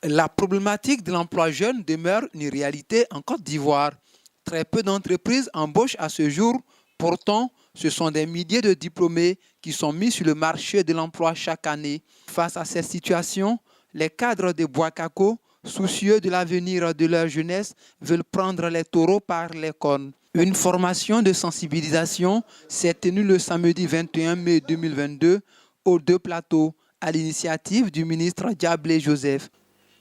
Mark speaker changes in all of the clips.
Speaker 1: La problématique de l'emploi jeune demeure une réalité en Côte d'Ivoire. Très peu d'entreprises embauchent à ce jour. Pourtant, ce sont des milliers de diplômés qui sont mis sur le marché de l'emploi chaque année. Face à cette situation, les cadres de Boakako, soucieux de l'avenir de leur jeunesse, veulent prendre les taureaux par les cornes. Une formation de sensibilisation s'est tenue le samedi 21 mai 2022 aux deux plateaux, à l'initiative du ministre Diablé Joseph.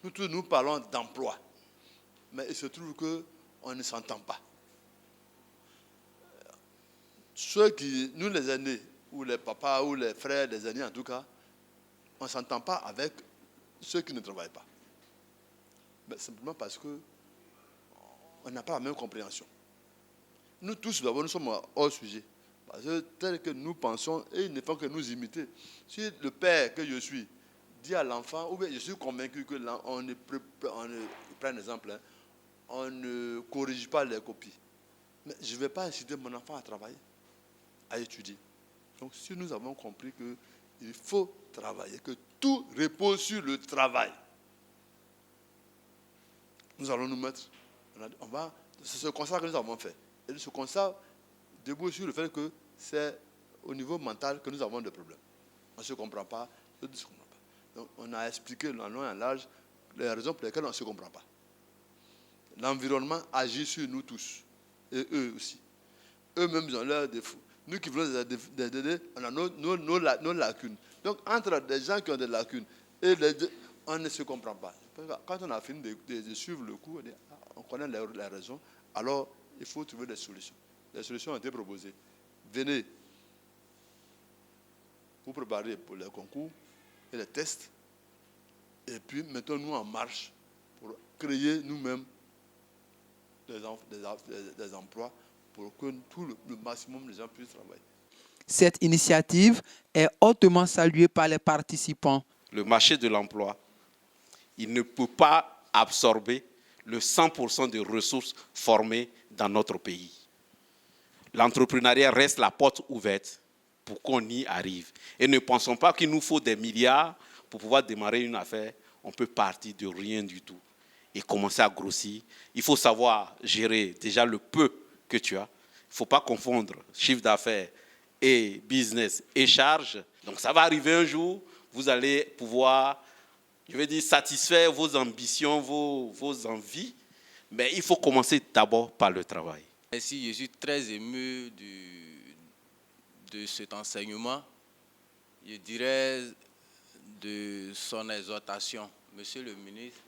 Speaker 2: Nous tous, nous parlons d'emploi, mais il se trouve qu'on ne s'entend pas. Ceux qui, nous les aînés, ou les papas, ou les frères, les aînés en tout cas, on ne s'entend pas avec ceux qui ne travaillent pas. Mais simplement parce qu'on n'a pas la même compréhension. Nous tous, d'abord, nous sommes hors sujet. Parce que tel que nous pensons, et ils ne font que nous imiter. Si le père que je suis dit à l'enfant, ou bien je suis convaincu que prends un exemple, hein, on ne corrige pas les copies. Mais je ne vais pas inciter mon enfant à travailler, à étudier. Donc si nous avons compris qu'il faut travailler, que tout repose sur le travail, nous allons nous mettre, c'est ce constat que nous avons fait. Et ce constat débouche sur le fait que c'est au niveau mental que nous avons des problèmes. On ne se comprend pas, on ne se comprend pas. Donc on a expliqué en long et en large les raisons pour lesquelles on ne se comprend pas. L'environnement agit sur nous tous, et eux aussi. Eux-mêmes ont leurs défauts. Nous qui voulons des aider, on a nos lacunes. Donc entre des gens qui ont des lacunes et on ne se comprend pas. Quand on a fini de suivre le cours, on connaît les raisons, alors il faut trouver des solutions. Les solutions ont été proposées. Venez vous préparer pour les concours et les tests, et puis mettons-nous en marche pour créer nous-mêmes des emplois pour que tout le maximum de gens puissent travailler.
Speaker 1: Cette initiative est hautement saluée par les participants.
Speaker 3: Le marché de l'emploi, il ne peut pas absorber le 100% de ressources formées dans notre pays. L'entrepreneuriat reste la porte ouverte pour qu'on y arrive. Et ne pensons pas qu'il nous faut des milliards pour pouvoir démarrer une affaire. On peut partir de rien du tout et commencer à grossir. Il faut savoir gérer déjà le peu que tu as. Il ne faut pas confondre chiffre d'affaires et business et charge. Donc ça va arriver un jour, vous allez pouvoir, je vais dire, satisfaire vos ambitions, vos envies. Mais il faut commencer d'abord par le travail.
Speaker 4: Ici, je suis très ému de cet enseignement. Je dirais de son exhortation, Monsieur le ministre,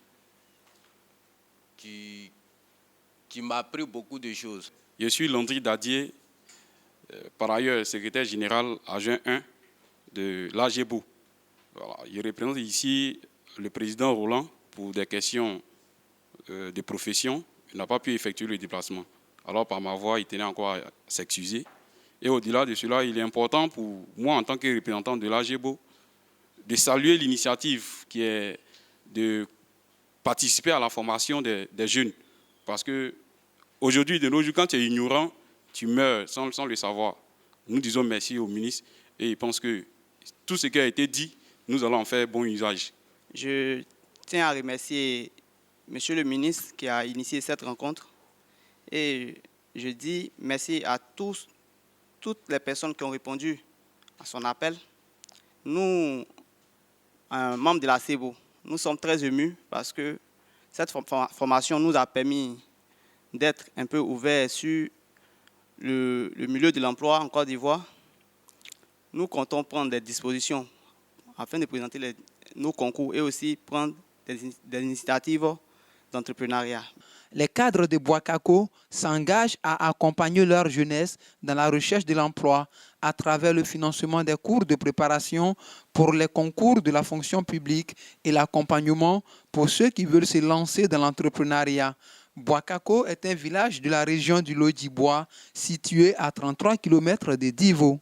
Speaker 4: qui m'a appris beaucoup de choses.
Speaker 5: Je suis Landry Dadier, par ailleurs secrétaire général adjoint 1 de l'AGEBO. Voilà, je représente ici le président Roland pour des questions de profession. Il n'a pas pu effectuer le déplacement. Alors par ma voix, il tenait encore à s'excuser. Et au-delà de cela, il est important pour moi, en tant que représentant de l'AGEBO, de saluer l'initiative qui est de participer à la formation des jeunes. Parce qu'aujourd'hui, de nos jours, quand tu es ignorant, tu meurs sans le savoir. Nous disons merci au ministre et il pense que tout ce qui a été dit, nous allons en faire bon usage.
Speaker 6: Je tiens à remercier Monsieur le ministre qui a initié cette rencontre. Et je dis merci à toutes les personnes qui ont répondu à son appel. Nous, membres de la CEBO, nous sommes très émus parce que cette formation nous a permis d'être un peu ouverts sur le milieu de l'emploi en Côte d'Ivoire. Nous comptons prendre des dispositions afin de présenter nos concours et aussi prendre des initiatives d'entrepreneuriat.
Speaker 1: Les cadres de Boakako s'engagent à accompagner leur jeunesse dans la recherche de l'emploi à travers le financement des cours de préparation pour les concours de la fonction publique et l'accompagnement pour ceux qui veulent se lancer dans l'entrepreneuriat. Boakako est un village de la région du Lodjibois situé à 33 km de Divo.